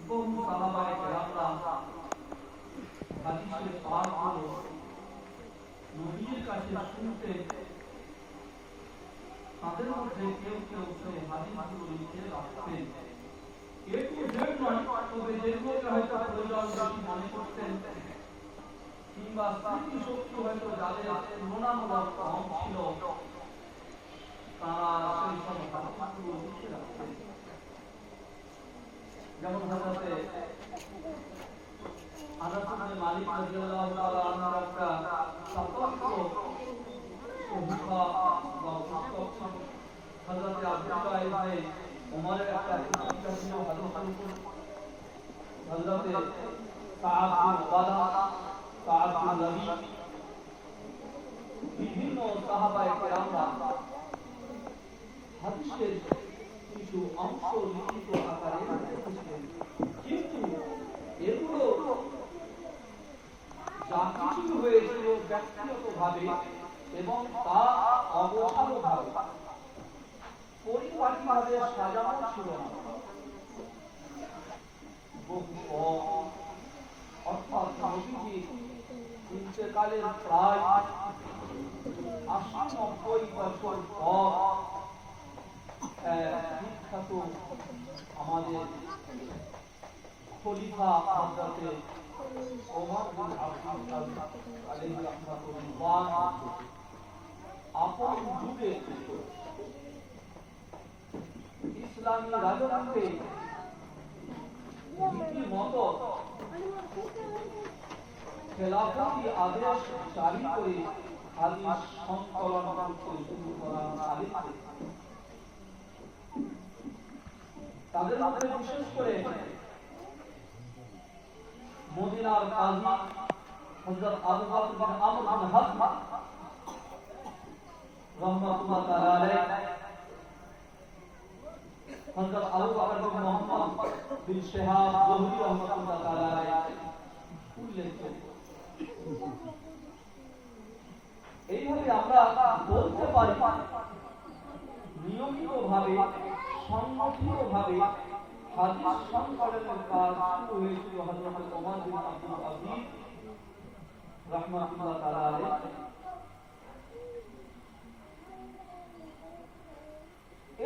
বহু সাহাবায়ে কেরামরা হাদিসের পাঠগুলো নবীর কাছে শুনতে, তাদের মধ্যে কেউ কেউ সেই হাদিসগুলো লিখে রাখতেন। একটু জেদ নয়, তবে যেগুলোকে হয়তো প্রয়োজন বেশি মনে করতেন, কিংবা স্মৃতিশক্তি হয়তো যাদের তুলনামূলক কম ছিল, তারা সেই সব হাদিসগুলো লিখে রাখতেন। যেমন হযরতে আনাস ইবনে মালিক রাদিয়াল্লাহু তাআলা আনহু একটা সতর্ক সহিফা বা পুস্তক ছিল। হযরতে আব্দুল্লাহ ইবনে ওমরের একটা পুস্তিকা ছিল হাদিসের উপর। হযরতে কাব বিন ওবাদা, কাব বিন রবি, বিভিন্ন সাহাবায়ে কেরামরা হাদিসের কিছু অংশ লিখিত আকারে রেখেছিলেন। কিন্তু এগুলো যা কিছু হয়েছিল ব্যক্তিগতভাবে এবং তা অগোছালোভাবে, পরিপাটিভাবে সাজানো ছিল না। অর্থাৎ নবীজি ইন্তেকালের প্রায় ৮০-৯০ বছর পর বিখ্যাত আমাদের খলিফা হযরতে ওমর বিন আব্দুল আজিজ আলাইহি রাহমাতুল্লাহ আপন যুগে ইসলামী রাজত্বে রীতিমতো খেলাফতি আদেশ জারি করে হাদিস সংকলন করতে শুরু করার আদেশে তাদের মধ্যে বিশেষ করে মদিনার কাজী হযরত আবু বকর বিন আমর বিন হাজম রাহমাতুল্লাহ তাআলা আলাইহি, হযরত আবু বকর বিন মুহাম্মদ বিন শিহাব যুহরি রাহমাতুল্লাহ তাআলা আলাইহি উল্লেখযোগ্য। এইভাবে আমরা বলতে পারি নিয়মিতভাবে, সংগঠিতভাবে হাদিস সংকলনের কাজ শুরু হয়েছিল হযরত ওমর বিন আব্দুল আজিজ রাহমাতুল্লাহ তাআলা আলাইহি।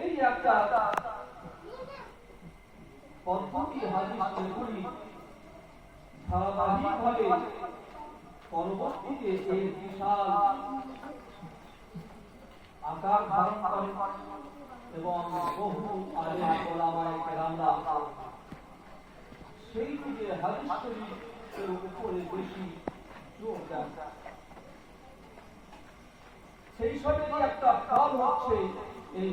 এই একটা পদ্ধতি হাদিস যেগুলি ধারাবাহিকভাবে পরবর্তীতে এই বিশাল আকার ধারণ করে এবং বহু আলেম ওলামায়ে কেরামরা সেই দিকে হাদিস শরীফের উপরে বেশি জোর দেন। সেই সবেরই একটা ফল হচ্ছে এই